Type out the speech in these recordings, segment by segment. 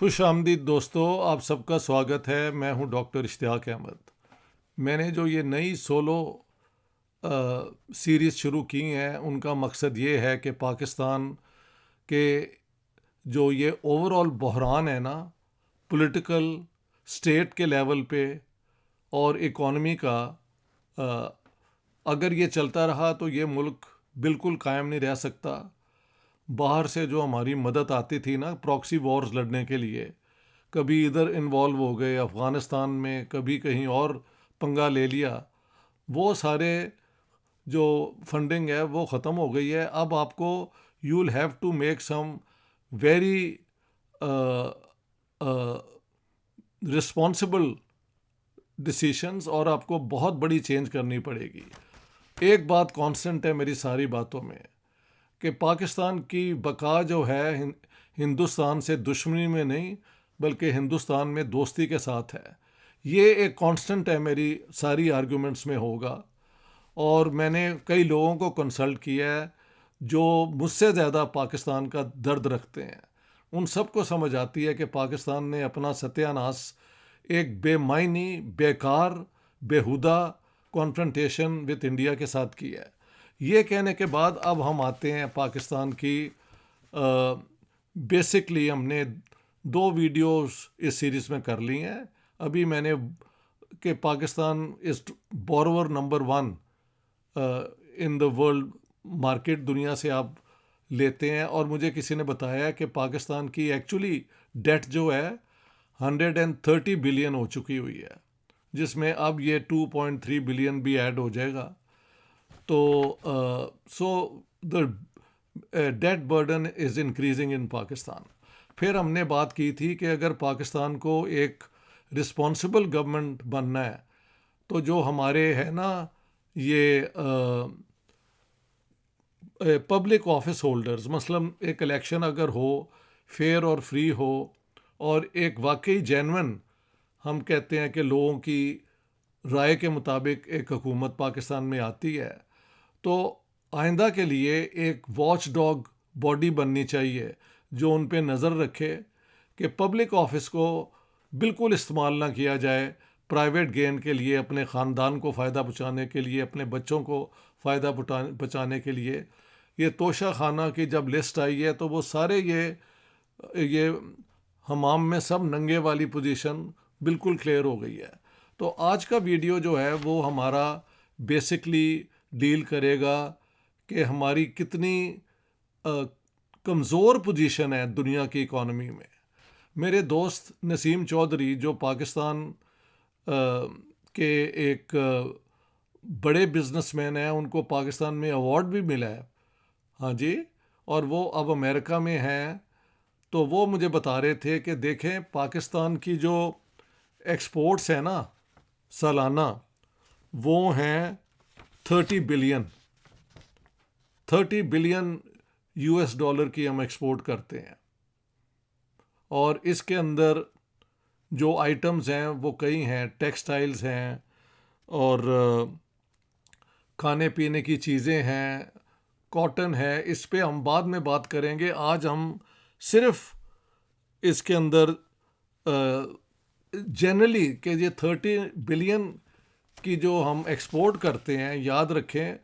खुश आमदीद दोस्तों, आप सबका स्वागत है। मैं हूं डॉक्टर इश्तियाक अहमद। मैंने जो ये नई सोलो सीरीज़ शुरू की हैं, उनका मकसद ये है कि पाकिस्तान के जो ये ओवरऑल बहरान है ना, पॉलिटिकल स्टेट के लेवल पे और इकॉनमी का, अ, अगर ये चलता रहा तो ये मुल्क बिल्कुल कायम नहीं रह सकता। बाहर से जो हमारी मदद आती थी ना प्रॉक्सी वॉर्स लड़ने के लिए, कभी इधर इन्वॉल्व हो गए अफ़गानिस्तान में, कभी कहीं और पंगा ले लिया, वो सारे जो फंडिंग है वो ख़त्म हो गई है। अब आपको you will have to make some very responsible decisions और आपको बहुत बड़ी चेंज करनी पड़ेगी। एक बात कांस्टेंट है मेरी सारी बातों में कि पाकिस्तान की बका जो है हिंदुस्तान से दुश्मनी में नहीं बल्कि हिंदुस्तान में दोस्ती के साथ है। ये एक कांस्टेंट है मेरी सारी आर्गुमेंट्स में होगा। और मैंने कई लोगों को कंसल्ट किया है जो मुझसे ज़्यादा पाकिस्तान का दर्द रखते हैं। उन सबको समझ आती है कि पाकिस्तान ने अपना सत्यानाश एक बेमायनी, बेकार, बेहुदा कॉन्फ्रंटेशन विद इंडिया के साथ किया है। ये कहने के बाद अब हम आते हैं पाकिस्तान की। बेसिकली हमने 2 वीडियोस इस सीरीज़ में कर ली हैं। अभी मैंने कि Pakistan is borrower number 1 in the world market, दुनिया से आप लेते हैं। और मुझे किसी ने बताया कि पाकिस्तान की एक्चुअली डेट जो है 130 बिलियन हो चुकी हुई है, जिसमें अब ये 2.3 बिलियन भी ऐड हो जाएगा। तो so the debt burden is increasing in Pakistan. फिर हमने बात की थी कि अगर पाकिस्तान को एक रिस्पॉन्सिबल गवर्नमेंट बनना है तो जो हमारे है ना ये पब्लिक ऑफिस होल्डर्स, मसलन एक इलेक्शन अगर हो, फेयर और फ्री हो और एक वाकई जेन्युइन, हम कहते हैं कि लोगों की राय के मुताबिक एक हुकूमत पाकिस्तान में आती है, तो आइंदा के लिए एक वॉच डॉग बॉडी बननी चाहिए जो उन पे नज़र रखे कि पब्लिक ऑफिस को बिल्कुल इस्तेमाल ना किया जाए प्राइवेट गेन के लिए, अपने ख़ानदान को फ़ायदा पहुँचाने के लिए, अपने बच्चों को फ़ायदा पहुँचाने के लिए। ये तोशा खाना की जब लिस्ट आई है तो वो सारे ये हमाम में सब नंगे वाली पोजीशन बिल्कुल क्लियर हो गई है। तो आज का वीडियो जो है वो हमारा बेसिकली डील करेगा कि हमारी कितनी कमज़ोर पोजीशन है दुनिया की इकॉनमी में। मेरे दोस्त नसीम चौधरी जो पाकिस्तान के एक बड़े बिजनेसमैन हैं, उनको पाकिस्तान में अवार्ड भी मिला है। हाँ जी। और वो अब अमेरिका में हैं। तो वो मुझे बता रहे थे कि देखें पाकिस्तान की जो एक्सपोर्ट्स हैं ना सालाना, वो हैं 30 बिलियन। 30 बिलियन यूएस डॉलर की हम एक्सपोर्ट करते हैं। और इसके अंदर जो आइटम्स हैं वो कई हैं, टेक्सटाइल्स हैं और खाने पीने की चीज़ें हैं, कॉटन है। इस पे हम बाद में बात करेंगे। आज हम सिर्फ इसके अंदर जनरली कि ये 30 बिलियन की जो हम एक्सपोर्ट करते हैं, याद रखें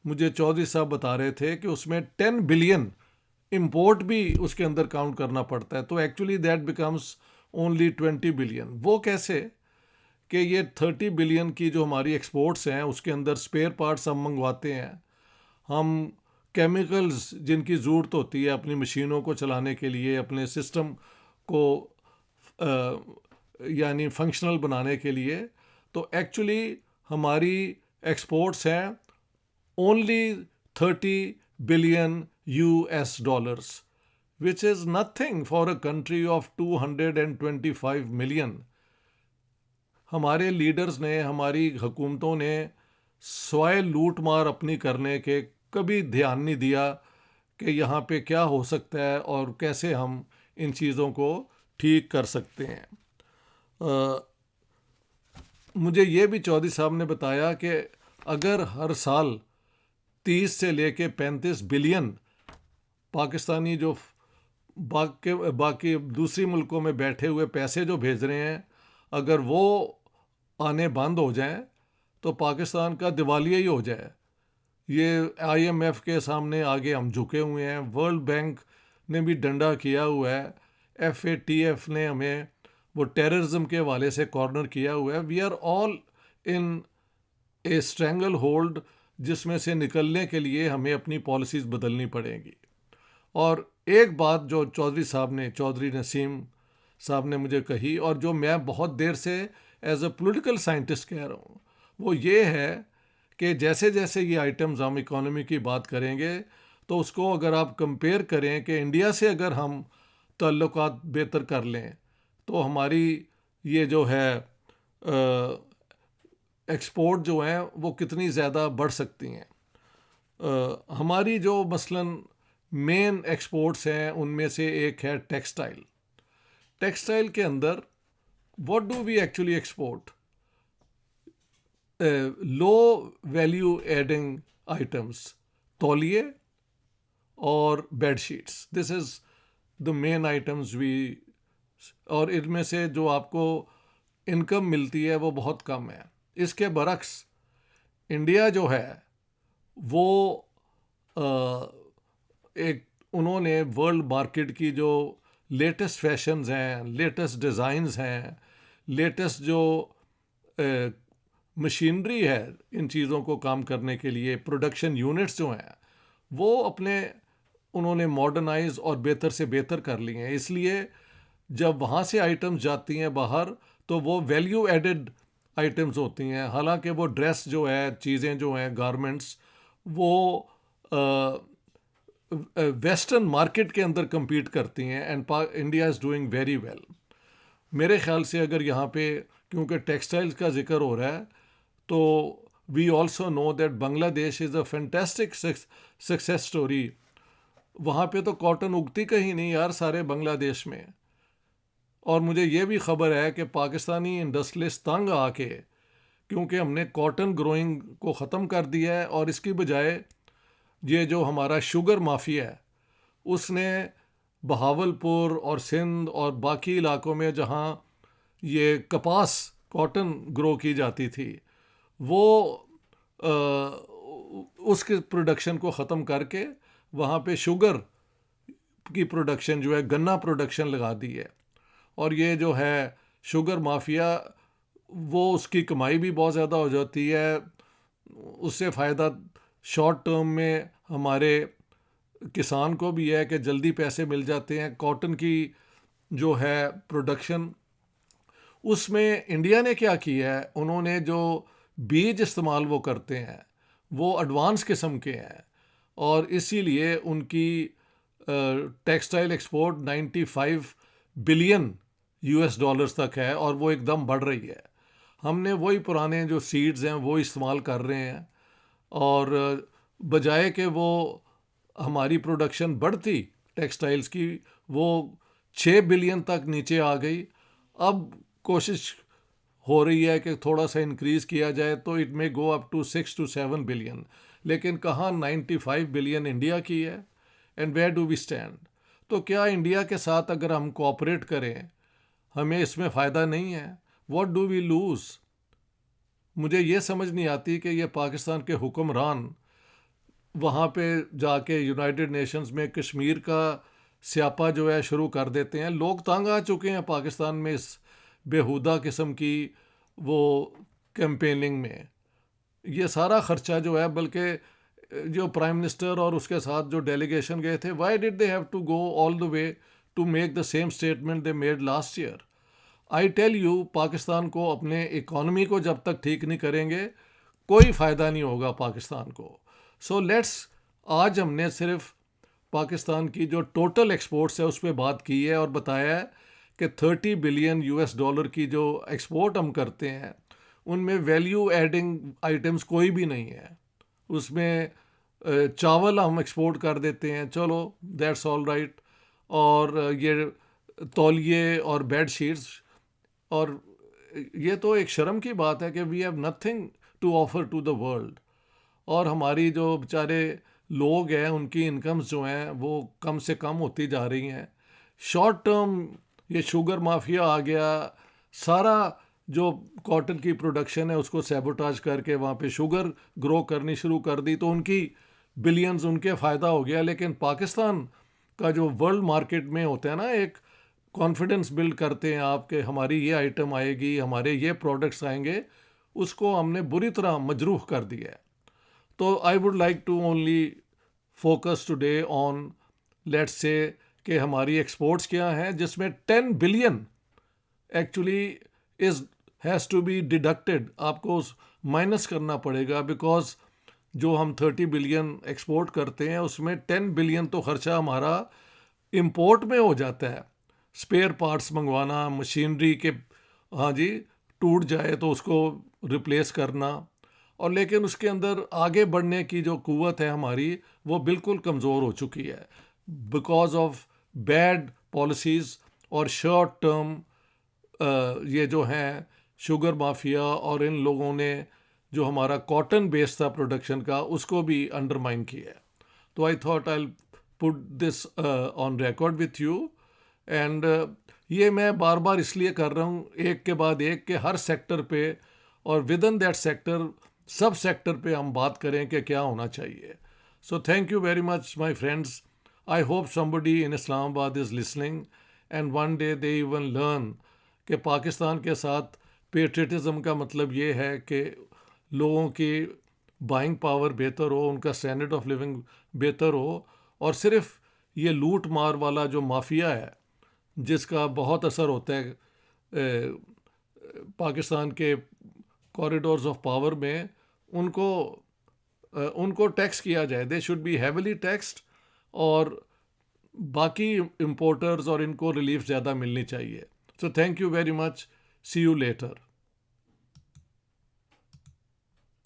मुझे चौधरी साहब बता रहे थे कि उसमें 10 बिलियन इंपोर्ट भी उसके अंदर काउंट करना पड़ता है। तो actually that becomes only 20 billion. वो कैसे कि ये 30 बिलियन की जो हमारी एक्सपोर्ट्स हैं उसके अंदर स्पेयर पार्ट्स हम मंगवाते हैं, हम केमिकल्स जिनकी ज़रूरत होती है अपनी मशीनों को चलाने के लिए, अपने सिस्टम को यानी फंक्शनल बनाने के लिए। तो एक्चुअली हमारी एक्सपोर्ट्स हैं only 30 billion US dollars, which is nothing for a country of 225 million. हमारे लीडर्स ने, हमारी हुकूमतों ने स्वाय लूट मार अपनी करने के कभी ध्यान नहीं दिया कि यहाँ पे क्या हो सकता है और कैसे हम इन चीज़ों को ठीक कर सकते हैं। मुझे ये भी चौधरी साहब ने बताया कि अगर हर साल 30 से लेके 35 बिलियन पाकिस्तानी जो बाकी दूसरी मुल्कों में बैठे हुए पैसे जो भेज रहे हैं, अगर वो आने बंद हो जाएं तो पाकिस्तान का दिवालिया ही हो जाए। ये आईएमएफ के सामने आगे हम झुके हुए हैं, वर्ल्ड बैंक ने भी डंडा किया हुआ है, एफएटीएफ ने हमें वो टेररिज्म के हवाले से कॉर्नर किया हुआ है। We are all in a stranglehold, जिसमें से निकलने के लिए हमें अपनी पॉलिसीज़ बदलनी पड़ेंगी। और एक बात जो चौधरी नसीम साहब ने मुझे कही, और जो मैं बहुत देर से एज अ पॉलिटिकल साइंटिस्ट कह रहा हूँ, वो ये है कि जैसे जैसे ये आइटम्स हम इकोनॉमी की बात करेंगे तो उसको अगर आप कंपेयर करें कि इंडिया से अगर हम ताल्लुकात बेहतर कर लें तो हमारी ये जो है एक्सपोर्ट जो हैं वो कितनी ज़्यादा बढ़ सकती हैं। हमारी जो मसलन मेन एक्सपोर्ट्स हैं उनमें से एक है टेक्सटाइल। टेक्सटाइल के अंदर what do we actually export? Low value adding items, तौलिए और bed sheets. This is the main items we, और इनमें से जो आपको इनकम मिलती है वो बहुत कम है। इसके बरक्स इंडिया जो है वो एक उन्होंने वर्ल्ड मार्केट की जो लेटेस्ट फैशंस हैं, लेटेस्ट डिज़ाइंस हैं, लेटेस्ट जो मशीनरी है इन चीज़ों को काम करने के लिए, प्रोडक्शन यूनिट्स जो हैं वो अपने उन्होंने मॉडर्नाइज और बेहतर से बेहतर कर लिए हैं। इसलिए जब वहाँ से आइटम्स जाती हैं बाहर तो वो वैल्यू एडेड आइटम्स होती हैं। हालांकि वो ड्रेस जो है, चीज़ें जो हैं, गारमेंट्स, वो वेस्टर्न मार्केट के अंदर compete करती हैं and India is doing very well. मेरे ख्याल से अगर यहाँ पे क्योंकि टेक्सटाइल्स का जिक्र हो रहा है तो we also know that Bangladesh is a fantastic success story. वहाँ पे तो कॉटन उगती कहीं नहीं यार, सारे बांग्लादेश में। और मुझे ये भी ख़बर है कि पाकिस्तानी इंडस्ट्रियलिस्ट तंग आके, क्योंकि हमने कॉटन ग्रोइंग को ख़त्म कर दिया है और इसकी बजाय ये जो हमारा शुगर माफिया है उसने बहावलपुर और सिंध और बाकी इलाकों में जहाँ ये कपास कॉटन ग्रो की जाती थी वो उसके प्रोडक्शन को ख़त्म करके वहाँ पे शुगर की प्रोडक्शन जो है, गन्ना प्रोडक्शन लगा दी है। और ये जो है शुगर माफिया, वो उसकी कमाई भी बहुत ज़्यादा हो जाती है, उससे फ़ायदा शॉर्ट टर्म में हमारे किसान को भी है कि जल्दी पैसे मिल जाते हैं। कॉटन की जो है प्रोडक्शन, उसमें इंडिया ने क्या किया है, उन्होंने जो बीज इस्तेमाल वो करते हैं वो एडवांस किस्म के हैं और इसीलिए उनकी textile export 95 billion US dollars तक है और वो एकदम बढ़ रही है। हमने वही पुराने जो सीड्स हैं वो इस्तेमाल कर रहे हैं और बजाय कि वो हमारी प्रोडक्शन बढ़ती टेक्सटाइल्स की, वो 6 बिलियन तक नीचे आ गई। अब कोशिश हो रही है कि थोड़ा सा इंक्रीज़ किया जाए तो it may go up to 6 to 7 billion, लेकिन कहाँ 95 बिलियन इंडिया की है and where do we stand? तो क्या इंडिया के साथ अगर हम कोऑपरेट करें हमें इसमें फ़ायदा नहीं है? What do we lose? मुझे ये समझ नहीं आती कि ये पाकिस्तान के हुक्मरान वहाँ पे जाके यूनाइटेड नेशंस में कश्मीर का स्यापा जो है शुरू कर देते हैं। लोग तंग आ चुके हैं पाकिस्तान में इस बेहुदा किस्म की वो कैंपेनिंग में। ये सारा ख़र्चा जो है, बल्कि जो प्राइम मिनिस्टर और उसके साथ जो डेलीगेशन गए थे, why did they have to go all the way to make the same statement they made last year? I tell you, Pakistan को अपने इकॉनमी को जब तक ठीक नहीं करेंगे कोई फ़ायदा नहीं होगा पाकिस्तान को। सो लेट्स, आज हमने सिर्फ पाकिस्तान की जो टोटल एक्सपोर्ट्स है उस पर बात की है और बताया है कि 30 बिलियन यूएस डॉलर की जो एक्सपोर्ट हम करते हैं उनमें वैल्यू एडिंग आइटम्स कोई भी नहीं है। उसमें चावल हम एक्सपोर्ट कर देते हैं, चलो दैट्स ऑल राइट, और ये तौलिए और बेड शीट्स, और ये तो एक शर्म की बात है कि we have nothing to offer to the world. और हमारी जो बेचारे लोग हैं उनकी इनकम्स जो हैं वो कम से कम होती जा रही हैं। शॉर्ट टर्म ये शुगर माफिया आ गया, सारा जो कॉटन की प्रोडक्शन है उसको सैबोटाज करके वहाँ पे शुगर ग्रो करनी शुरू कर दी, तो उनकी बिलियंस उनके फ़ायदा हो गया। लेकिन पाकिस्तान का जो वर्ल्ड मार्केट में होता है ना, एक कॉन्फिडेंस बिल्ड करते हैं आप कि हमारी ये आइटम आएगी, हमारे ये प्रोडक्ट्स आएंगे, उसको हमने बुरी तरह मजरूह कर दिया है। तो I would like to only focus today on, let's say, कि हमारी एक्सपोर्ट्स क्या हैं, जिसमें 10 billion actually is has to be deducted, आपको माइनस करना पड़ेगा, बिकॉज जो हम 30 बिलियन एक्सपोर्ट करते हैं उसमें 10 बिलियन तो खर्चा हमारा इंपोर्ट में हो जाता है। स्पेयर पार्ट्स मंगवाना, मशीनरी के, हाँ जी, टूट जाए तो उसको रिप्लेस करना, और लेकिन उसके अंदर आगे बढ़ने की जो कुव्वत है हमारी वो बिल्कुल कमज़ोर हो चुकी है बिकॉज ऑफ बैड पॉलिसीज़ और शॉर्ट टर्म ये जो हैं शुगर माफिया, और इन लोगों ने जो हमारा कॉटन बेस था प्रोडक्शन का उसको भी अंडरमाइन किया है। तो I thought I put this on record with you, and ये मैं बार बार इसलिए कर रहा हूँ एक के बाद एक के हर सेक्टर पे, और विद इन दैट सेक्टर सब सेक्टर पे हम बात करें कि क्या होना चाहिए। So thank you very much my friends. I hope somebody in Islamabad is listening and one day they even learn कि पाकिस्तान के साथ पेट्रियटिज़म का मतलब ये है कि लोगों की बाइंग पावर बेहतर हो, उनका स्टैंडर्ड ऑफ लिविंग बेहतर हो, और सिर्फ ये लूट मार वाला जो माफिया है जिसका बहुत असर होता है पाकिस्तान के कॉरिडोर्स ऑफ पावर में, उनको उनको टैक्स किया जाए, they should be heavily taxed, और बाकी इम्पोर्टर्स और इनको रिलीफ ज़्यादा मिलनी चाहिए। So thank you very much, see you letter.